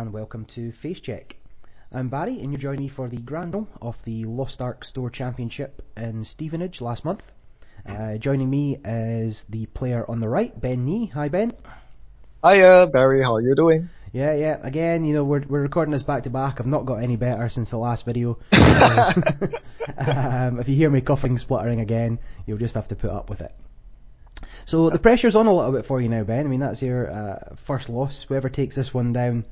and welcome to Face Check. I'm Barry and you're joining me for the grand final of the Lost Ark Store Championship in Stevenage last month. Joining me is the player on the right, Ben Nee. Hi Ben. Hiya Barry, how are you doing? Yeah, again, we're recording this back to back. I've not got any better since the last video. If you hear me coughing, spluttering again, you'll just have to put up with it. So the pressure's on a little bit for you now, Ben. I mean, that's your first loss. Whoever takes this one down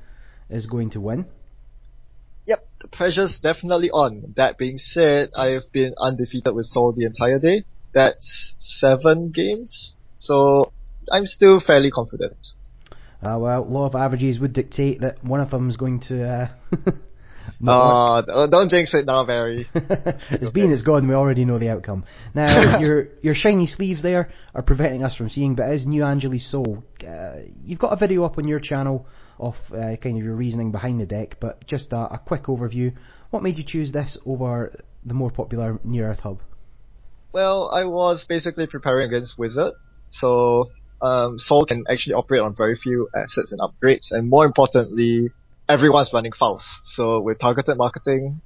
is going to win. Yep, the pressure's definitely on. That being said, I've been undefeated with Sol the entire day. That's 7 games, so I'm still fairly confident. Well, law of averages would dictate that one of them is going to... don't jinx it now, Barry. It's been, it's gone, we already know the outcome. Now, your shiny sleeves there are preventing us from seeing, but as New Angeles Soul, you've got a video up on your channel of kind of your reasoning behind the deck, but just a quick overview. What made you choose this over the more popular Near Earth Hub? Well, I was basically preparing against Wizard, so Soul can actually operate on very few assets and upgrades, and more importantly, everyone's running Faust. So with targeted marketing,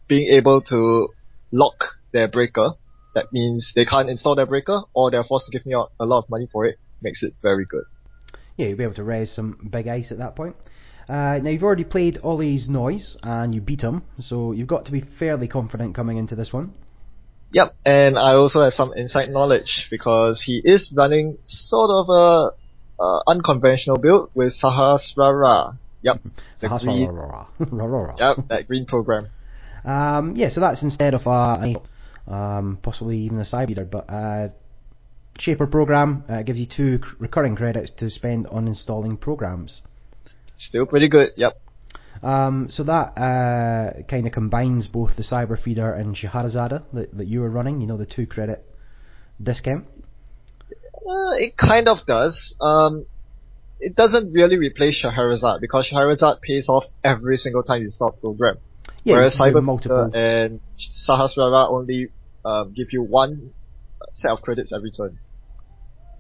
being able to lock their breaker, that means they can't install their breaker or they're forced to give me a lot of money for it, makes it very good. Yeah, you'll be able to raise some big ice at that point. Now you've already played Ollie's Noise and you beat him, so you've got to be fairly confident coming into this one. Yep, and I also have some inside knowledge because he is running sort of a unconventional build with Sahasrara. Yep, the green. Yep, that green program. Yeah, so that's instead of possibly even a side beater, but Shaper program gives you 2 recurring credits to spend on installing programs. Still pretty good. Yep. So that kind of combines both the Cyber Feeder and Scheherazade that you were running. You know, the 2 credit discount. It kind of does. It doesn't really replace Scheherazade because Scheherazade pays off every single time you start program. Yeah, whereas Cyber multiple and Sahasrara only give you 1 set of credits every turn.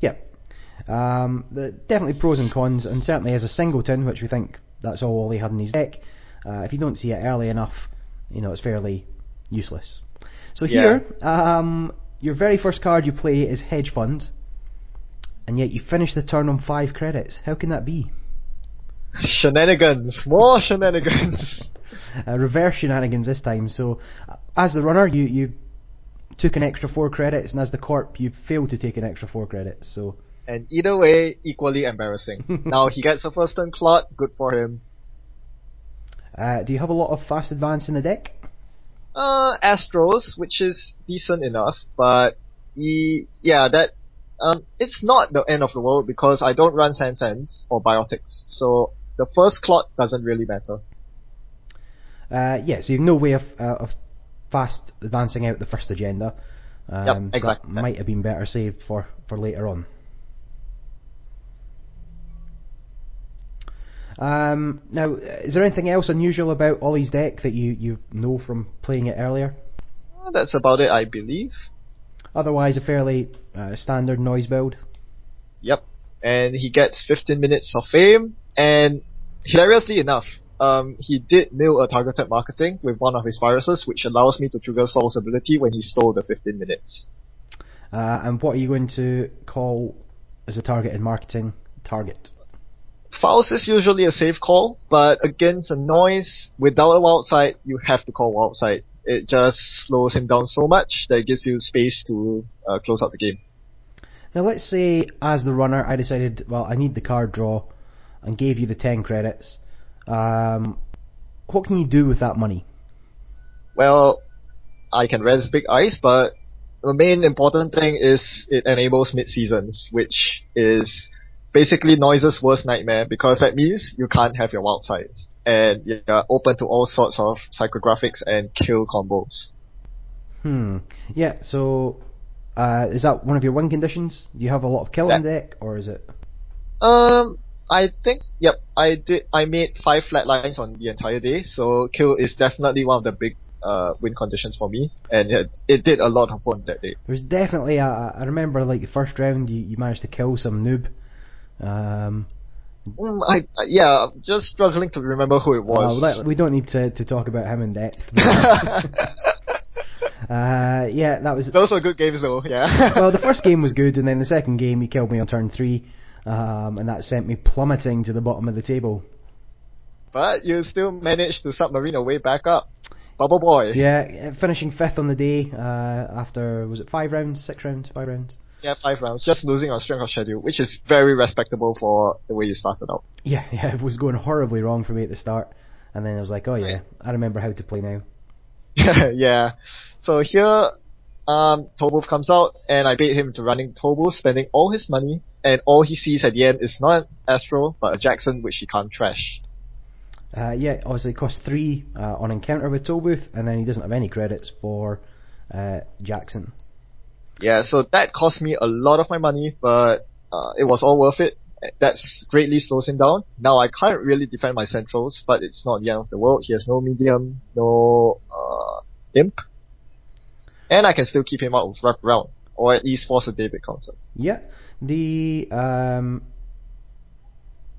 Yeah. Definitely pros and cons, and certainly as a singleton, which we think that's all Ollie had in his deck, if you don't see it early enough, it's fairly useless. So here, your very first card you play is Hedge Fund, and yet you finish the turn on 5 credits. How can that be? Shenanigans! More shenanigans! Reverse shenanigans this time. So, as the runner, you took an extra 4 credits, and as the corp, you failed to take an extra 4 credits. So, and either way, equally embarrassing. Now he gets a first turn clot, good for him. Do you have a lot of fast advance in the deck? Astros, which is decent enough, but it's not the end of the world because I don't run Sands or Biotics, so the first clot doesn't really matter. So you've no way of fast advancing out the first agenda. Yep, exactly. So that might have been better saved for later on. Now, is there anything else unusual about Ollie's deck that you know from playing it earlier? That's about it, I believe. Otherwise, a fairly standard noise build. Yep, and he gets 15 minutes of fame, and hilariously enough, he did mill a targeted marketing with one of his viruses, which allows me to trigger Sol's ability when he stole the 15 minutes. And what are you going to call as a targeted marketing target? Faust is usually a safe call, but against a noise, without a wild side, you have to call wild side. It just slows him down so much that it gives you space to close out the game. Now let's say, as the runner, I decided, well, I need the card draw, and gave you the 10 credits. What can you do with that money? Well, I can res Big Ice, but the main important thing is it enables mid-seasons, which is basically Noise's worst nightmare, because that means you can't have your wild side, and you're open to all sorts of psychographics and kill combos. Yeah, so is that one of your win conditions? Do you have a lot of kill in deck, or is it? I think, yep, I made 5 flat lines on the entire day, so kill is definitely one of the big win conditions for me, and it did a lot of fun that day. There's definitely I remember like the first round you managed to kill some noob, Yeah, I'm just struggling to remember who it was. We don't need to talk about him in depth. But, yeah, that was. Those were good games though. Yeah. Well, the first game was good, and then the second game he killed me on turn 3, and that sent me plummeting to the bottom of the table. But you still managed to submarine your way back up. Bubble boy. Yeah, finishing 5th on the day after, was it 5 rounds, 6 rounds, 5 rounds? Yeah, 5 rounds. Just losing on strength of schedule, which is very respectable for the way you started out. Yeah, it was going horribly wrong for me at the start, and then I was like, oh yeah, I remember how to play now. Yeah. So here, Tollbooth comes out, and I bait him to running Tollbooth, spending all his money, and all he sees at the end is not an Astro, but a Jackson, which he can't trash. Yeah, obviously it costs 3 on encounter with Tollbooth, and then he doesn't have any credits for Jackson. Yeah, so that cost me a lot of my money, but it was all worth it. That's greatly slows him down. Now I can't really defend my centrals, but it's not the end of the world. He has no medium, no imp, and I can still keep him out of wrap round, or at least force a David counter. Yeah, the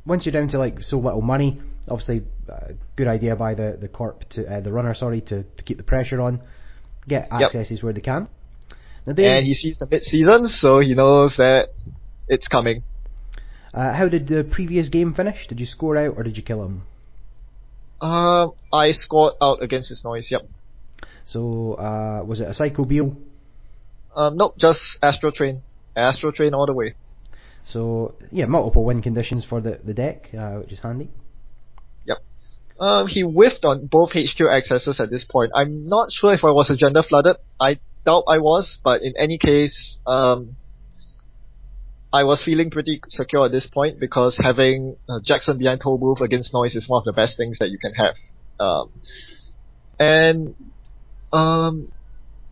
once you're down to like so little money, obviously good idea by the corp to the runner, sorry, to keep the pressure on, get accesses where they can. Now, and he sees the mid-season, so he knows that it's coming. How did the previous game finish? Did you score out or did you kill him? I scored out against his noise, yep. So, was it a Psycho Beal? Nope, just Astro Train. Astro Train all the way. So, yeah, multiple win conditions for the deck, which is handy. Yep. He whiffed on both HQ accesses at this point. I'm not sure if I was agenda flooded. I doubt I was, but in any case, I was feeling pretty secure at this point because having Jackson behind Tollbooth against noise is one of the best things that you can have.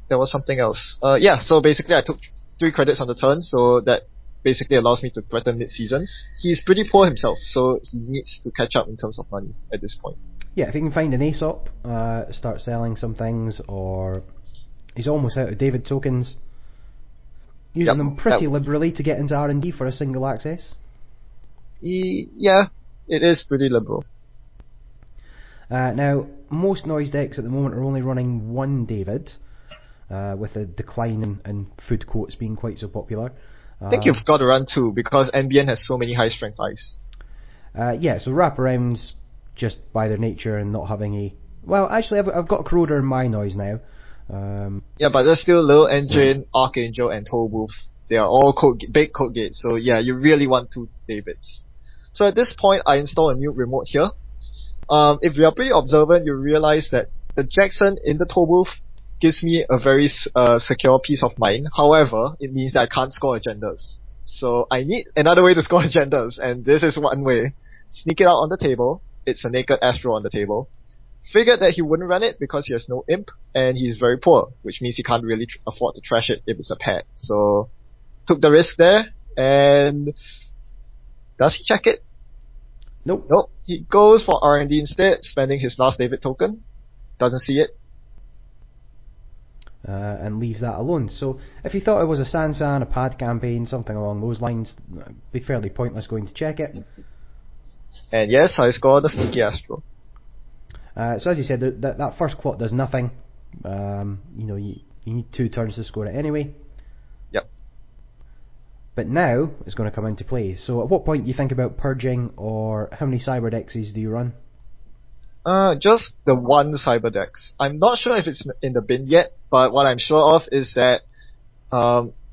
There was something else. So basically I took 3 credits on the turn, so that basically allows me to threaten mid-seasons. He's pretty poor himself, so he needs to catch up in terms of money at this point. Yeah, if he can find an Aesop, start selling some things, or he's almost out of David tokens, using them pretty liberally to get into R&D for a single access. Yeah, it is pretty liberal. Now, most noise decks at the moment are only running 1 David, with a decline in food quotes being quite so popular. I think you've got to run 2 because NBN has so many high strength eyes. Yeah, so wraparounds, just by their nature and not having a... Well, actually, I've got Crowder in my noise now. Yeah, but there's still Little Engine, Archangel, and Tollbooth. They are all big code gates, so yeah, you really want 2 Davids. So at this point, I install a new remote here. If you are pretty observant, you realize that the Jackson in the Tollbooth gives me a very secure peace of mind. However, it means that I can't score agendas. So I need another way to score agendas, and this is one way. Sneak it out on the table. It's a naked Astro on the table. Figured that he wouldn't run it because he has no imp, and he's very poor, which means he can't really afford to trash it if it's a pet. So, took the risk there, and does he check it? Nope. He goes for R&D instead, spending his last David token. Doesn't see it. And leaves that alone. So, if you thought it was a Sansan, a pad campaign, something along those lines, it'd be fairly pointless going to check it. And yes, I scored a sneaky Astro. So as you said, that first clot does nothing. You need 2 turns to score it anyway. Yep. But now it's going to come into play. So at what point do you think about purging, or how many Cyberdexes do you run? Just the 1 Cyberdex. I'm not sure if it's in the bin yet, but what I'm sure of is that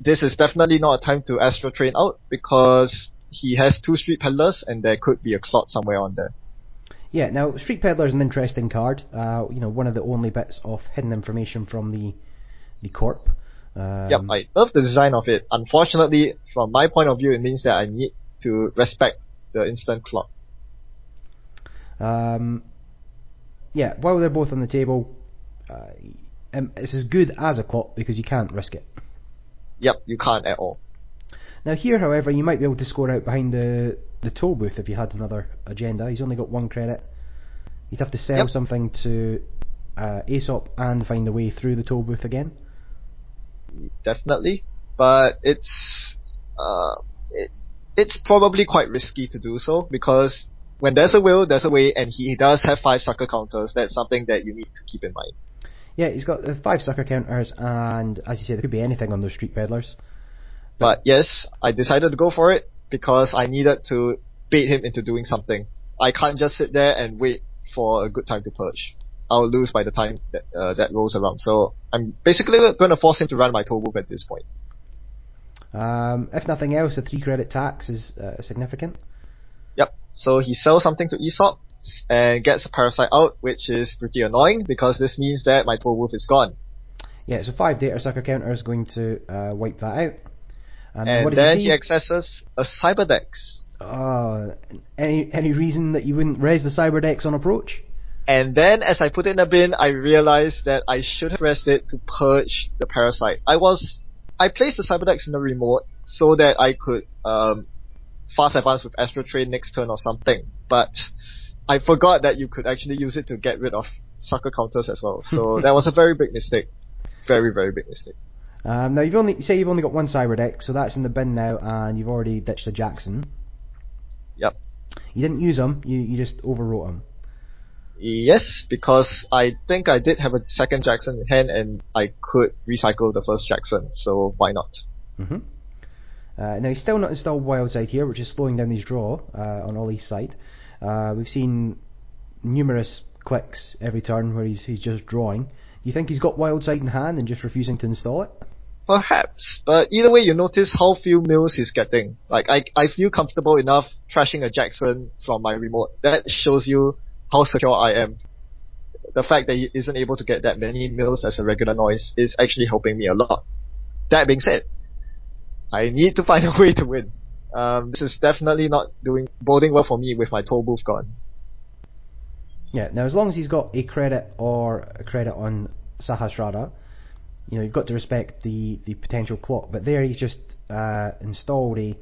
this is definitely not a time to Astro Train out because he has 2 Street Peddlers and there could be a clot somewhere on there. Yeah, now Street Peddler is an interesting card. One of the only bits of hidden information from the corp. Yep, I love the design of it. Unfortunately, from my point of view, it means that I need to respect the instant clock. Yeah, while they're both on the table, it's as good as a clock because you can't risk it. Yep, you can't at all. Now here, however, you might be able to score out behind the Tollbooth if you had another agenda. He's only got 1 credit. You'd have to sell something to Aesop and find a way through the Tollbooth again. it's probably quite risky to do so, because when there's a will, there's a way, and he does have 5 sucker counters. That's something that you need to keep in mind. Yeah, he's got the 5 sucker counters, and as you say, there could be anything on those street peddlers. But yes, I decided to go for it because I needed to bait him into doing something. I can't just sit there and wait for a good time to purge. I'll lose by the time that rolls around. So I'm basically going to force him to run my toll booth at this point. If nothing else, the 3 credit tax is significant. Yep. So he sells something to Aesop and gets a parasite out, which is pretty annoying because this means that my toll booth is gone. Yeah, so 5 data sucker counter is going to wipe that out. And what then he accesses a Cyberdex. Any reason that you wouldn't res the Cyberdex on approach? And then as I put it in a bin, I realized that I should have resed it to purge the parasite. I placed the Cyberdex in the remote so that I could fast advance with Astro Train next turn or something. But I forgot that you could actually use it to get rid of sucker counters as well. So that was a very big mistake. Very, very big mistake. Now you've only got 1 Cyberdex, so that's in the bin now, and you've already ditched a Jackson. Yep. You didn't use them, you just overwrote them. Yes, because I think I did have a second Jackson in hand, and I could recycle the first Jackson, so why not? Now he's still not installed Wildside here, which is slowing down his draw on Ollie's side. We've seen numerous clicks every turn where he's just drawing. Do you think he's got Wildside in hand and just refusing to install it? Perhaps, but either way, you notice how few mills he's getting. Like, I feel comfortable enough trashing a Jackson from my remote. That shows you how secure I am. The fact that he isn't able to get that many mills as a regular noise is actually helping me a lot. That being said, I need to find a way to win. This is definitely not boding well for me with my toll booth gone. Yeah, now as long as he's got a credit or a credit on Sahasrara, you've got to respect the potential clock. But there he's just installed a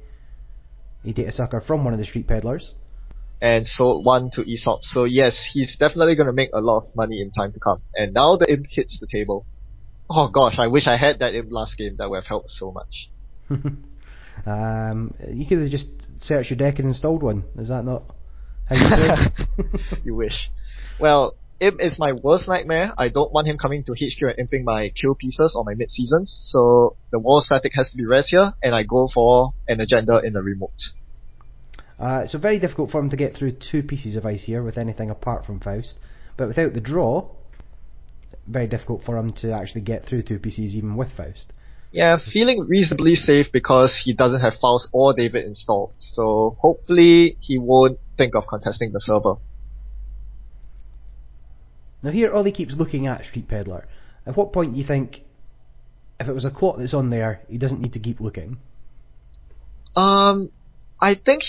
data sucker from one of the street peddlers. And sold 1 to Aesop. So yes, he's definitely going to make a lot of money in time to come. And now the imp hits the table. Oh gosh, I wish I had that imp last game. That would have helped so much. You could have just searched your deck and installed one. Is that not how you do it? You wish. Well, imp is my worst nightmare. I don't want him coming to HQ and imping my kill pieces or my mid-seasons. So the wall static has to be res here, and I go for an agenda in the remote. So very difficult for him to get through 2 pieces of ice here with anything apart from Faust. But without the draw, very difficult for him to actually get through 2 pieces even with Faust. Yeah, feeling reasonably safe because he doesn't have Faust or David installed. So hopefully he won't think of contesting the server. Now here Ollie keeps looking at Street Peddler. At what point do you think, if it was a clock that's on there, he doesn't need to keep looking? I think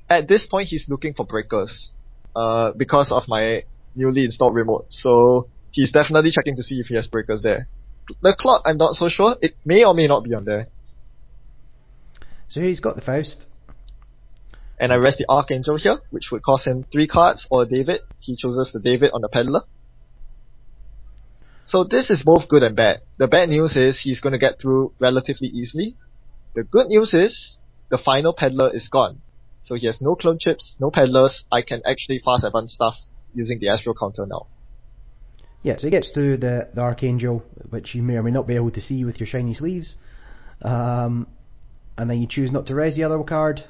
at this point he's looking for breakers. Because of my newly installed remote. So he's definitely checking to see if he has breakers there. The clock, I'm not so sure. It may or may not be on there. So here he's got the Faust. And I rest the Archangel here, which would cost him 3 cards or David. He chooses the David on the Peddler. So this is both good and bad. The bad news is he's going to get through relatively easily. The good news is the final Peddler is gone. So he has no clone chips, no Peddlers. I can actually fast advance stuff using the Astro counter now. Yeah, so he gets through the Archangel, which you may or may not be able to see with your shiny sleeves. And then you choose not to res the other card.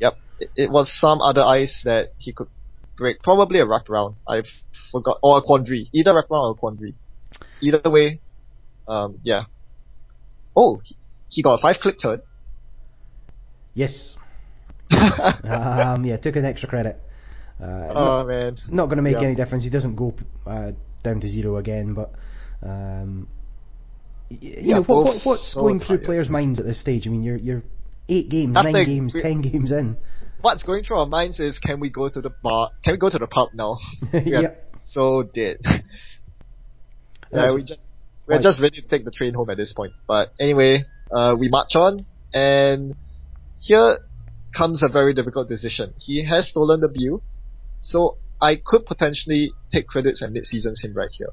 Yep, it was some other ice that he could break. Probably a wraparound. I forgot. Or a Quandary. Either wraparound or a Quandary. Either way, yeah. Oh, he got a 5-click turn. Yes. Yeah, took an extra credit. Man. Not going to make any difference. He doesn't go down to 0 again, but what's going through players' minds at this stage? I mean, you're 8 games, 9 games, 10 games in. What's going through our minds is, can we go to the bar? Can we go to the pub now? Yep. So dead. Yeah, we're just ready to take the train home at this point. But anyway, we march on, and here comes a very difficult decision. He has stolen the Bew, so I could potentially take credits and mid-seasons him right here.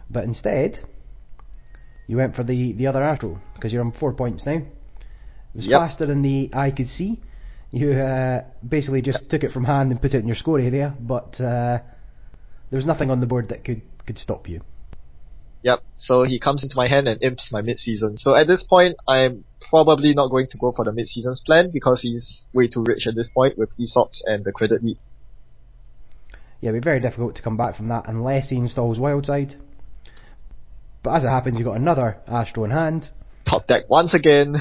But instead, you went for the other Astro, because you're on 4 points now. It was Yep. faster than the eye could see. You basically just took it from hand and put it in your score area, but there was nothing on the board that could stop you. Yep. So he comes into my hand and imps my mid-season. So at this point, I'm probably not going to go for the mid-season's plan because he's way too rich at this point with ESOPs and the credit lead. Yeah, it'd be very difficult to come back from that unless he installs Wildside. But as it happens, you've got another Astro in hand. Top deck once again.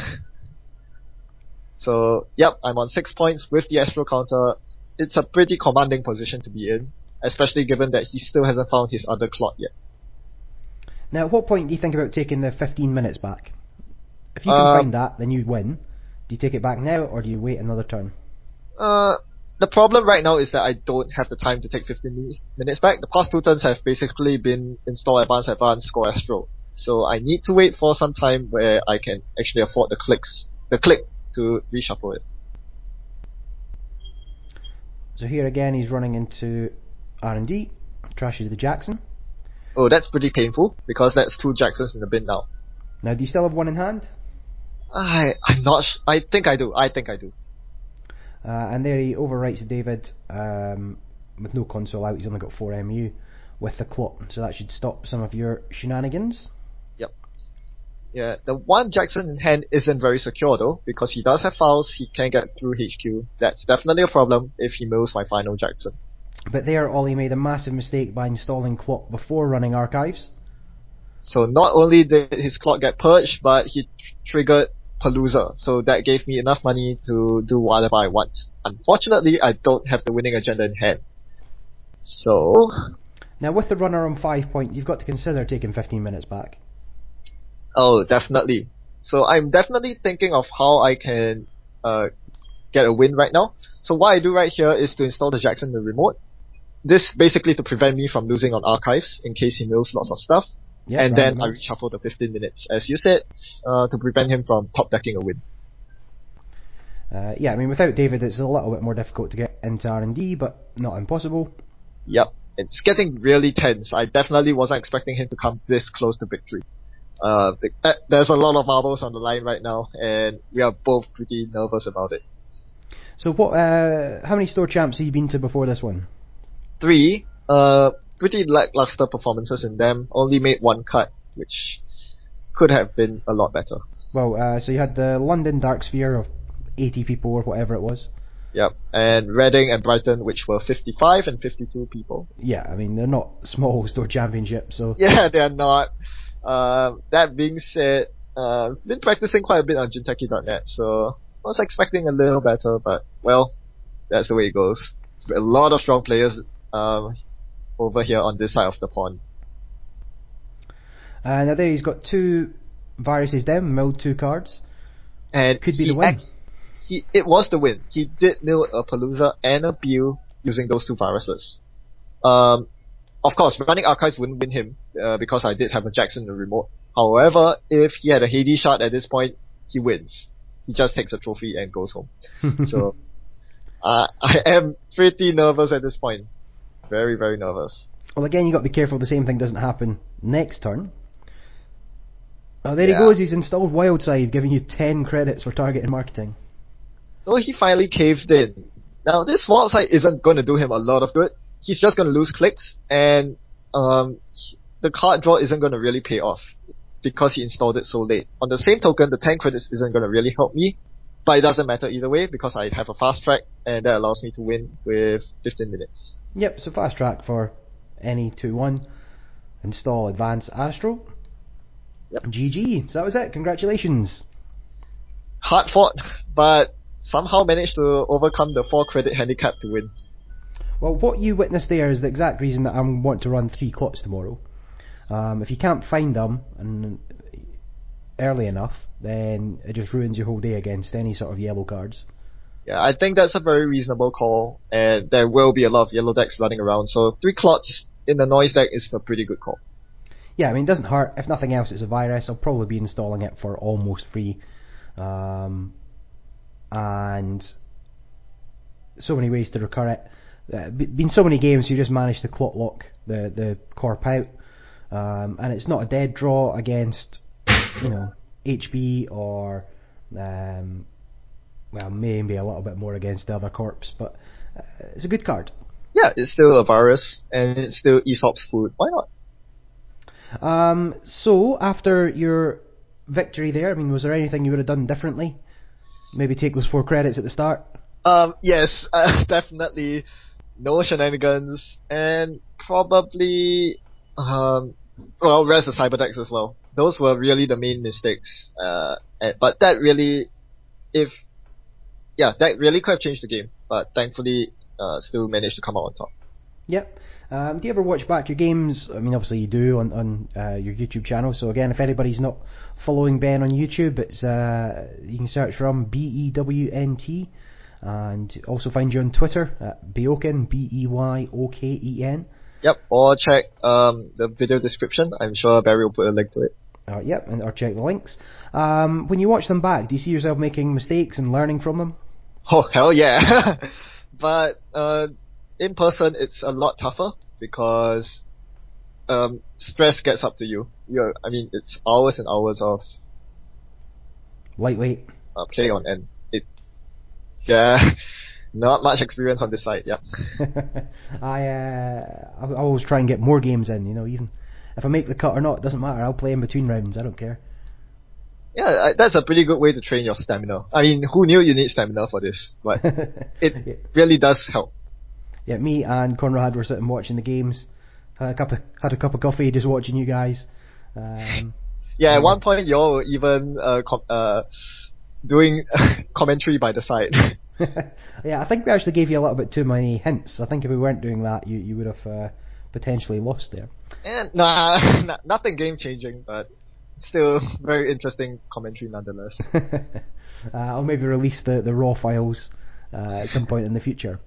So, yep, I'm on 6 points with the Astro counter. It's a pretty commanding position to be in, especially given that he still hasn't found his other clock yet. Now, at what point do you think about taking the 15 minutes back? If you can find that, then you win. Do you take it back now, or do you wait another turn? The problem right now is that I don't have the time to take 15 minutes back. The past 2 turns have basically been install advance, score Astro. So I need to wait for some time where I can actually afford the click to reshuffle it. So here again, he's running into R&D, trashes the Jackson. Oh, that's pretty painful, because that's 2 Jacksons in the bin now. Now, do you still have one in hand? I'm not I think I do. And there he overwrites David with no console out. He's only got 4 MU with the clock, so that should stop some of your shenanigans. Yep. Yeah, the 1 Jackson in hand isn't very secure though, because he does have fouls, he can get through HQ. That's definitely a problem if he mills my final Jackson. But there, Ollie made a massive mistake by installing clock before running archives. So not only did his clock get purged, but he triggered Palooza, so that gave me enough money to do whatever I want. Unfortunately, I don't have the winning agenda in hand. So... Now with the runner on 5 points, you've got to consider taking 15 minutes back. Oh, definitely. So I'm definitely thinking of how I can get a win right now. So what I do right here is to install the Jackson in the remote. This basically to prevent me from losing on archives in case he mills lots of stuff. Yeah, and then I reshuffle the 15 minutes, as you said, to prevent him from top decking a win. Yeah, I mean, without David, it's a little bit more difficult to get into R&D, but not impossible. Yep, it's getting really tense. I definitely wasn't expecting him to come this close to victory. There's a lot of marbles on the line right now, and we are both pretty nervous about it. So, how many store champs have you been to before this one? 3. Pretty lackluster performances in them. Only made 1 cut, which could have been a lot better. Well, so you had the London Dark Sphere of 80 people or whatever it was. Yep, and Reading and Brighton, which were 55 and 52 people. Yeah, I mean, they're not small store championships, so... Yeah, they're not. That being said, been practicing quite a bit on Jinteki.net, so I was expecting a little better, but, well, that's the way it goes. A lot of strong players over here on this side of the pond. Now there he's got 2 viruses down, milled 2 cards. And could be the win. It was the win. He did mill a Palooza and a Bew using those 2 viruses. Of course, running archives wouldn't win him because I did have a Jackson in the remote. However, if he had a Hades shard at this point, he wins. He just takes a trophy and goes home. So I am pretty nervous at this point. Very, very nervous. Well, again, you got to be careful the same thing doesn't happen next turn. Oh, there he goes. He's installed Wildside, giving you 10 credits for targeted marketing. So he finally caved in. Now, this Wildside isn't going to do him a lot of good. He's just going to lose clicks, and the card draw isn't going to really pay off because he installed it so late. On the same token, the 10 credits isn't going to really help me, but it doesn't matter either way because I have a fast track, and that allows me to win with 15 minutes. Yep, so fast track for any 2-1. Install Advance Astro. Yep. GG. So that was it. Congratulations. Hard fought, but somehow managed to overcome the 4 credit handicap to win. Well, what you witnessed there is the exact reason that I want to run 3 clocks tomorrow. If you can't find them early enough, then it just ruins your whole day against any sort of yellow cards. Yeah, I think that's a very reasonable call, and there will be a lot of yellow decks running around, so 3 clots in the noise deck is a pretty good call. Yeah, I mean, it doesn't hurt. If nothing else, it's a virus. I'll probably be installing it for almost free. And so many ways to recur it. Been so many games you just manage to clock lock the corp out, and it's not a dead draw against HB or Well, maybe a little bit more against the other corps, but it's a good card. Yeah, it's still a virus, and it's still Aesop's food. Why not? So, after your victory there, I mean, was there anything you would have done differently? Maybe take those 4 credits at the start? Yes, definitely. No shenanigans, and probably, rest the Cyberdecks as well. Those were really the main mistakes. But that really, that really could have changed the game. But thankfully, still managed to come out on top. Yep. Do you ever watch back your games? I mean, obviously you do on your YouTube channel. So again, if anybody's not following Ben on YouTube, it's you can search for him, BEWNT, and also find you on Twitter at Beyoken, BEYOKEN. Yep. Or check the video description. I'm sure Barry will put a link to it. Yep, or check the links. When you watch them back, do you see yourself making mistakes and learning from them? Oh hell yeah! But in person, it's a lot tougher because stress gets up to you. It's hours and hours of lightweight play on end. Not much experience on this side. Yeah. I always try and get more games in. Even if I make the cut or not, it doesn't matter. I'll play in between rounds. I don't care. Yeah, that's a pretty good way to train your stamina. I mean, who knew you need stamina for this? But it really does help. Yeah, me and Conrad were sitting watching the games. Had a cup of coffee, just watching you guys. At one point you all were even doing commentary by the side. Yeah, I think we actually gave you a little bit too many hints. I think if we weren't doing that, you would have potentially lost there. And nothing game changing, but still very interesting commentary nonetheless. I'll maybe release the raw files at some point in the future.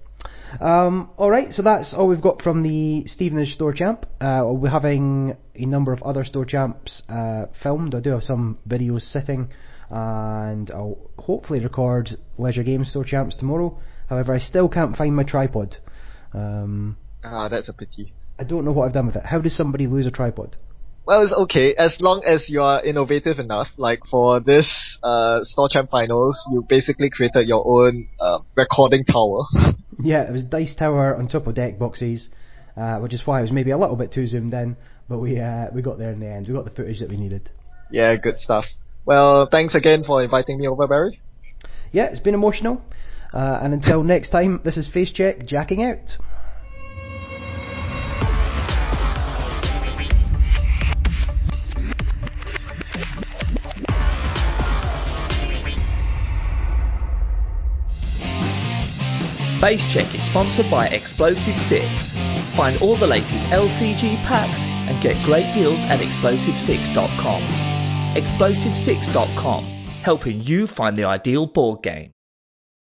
Alright, so that's all we've got from the Stevenage Store Champ. We'll be having a number of other Store Champs filmed. I do have some videos sitting, and I'll hopefully record Leisure Games Store Champs tomorrow. However, I still can't find my tripod. That's a pity. I don't know what I've done with it. How does somebody lose a tripod? Well, it's okay, as long as you are innovative enough. Like for this Store Champ Finals, you basically created your own recording tower. Yeah, it was Dice Tower on top of deck boxes, which is why it was maybe a little bit too zoomed in, but we got there in the end. We got the footage that we needed. Yeah, good stuff. Well, thanks again for inviting me over, Barry. Yeah, it's been emotional. And until next time, this is FaceCheck, jacking out. FaceCheck is sponsored by Explosive 6. Find all the latest LCG packs and get great deals at explosive6.com. Explosive6.com, helping you find the ideal board game.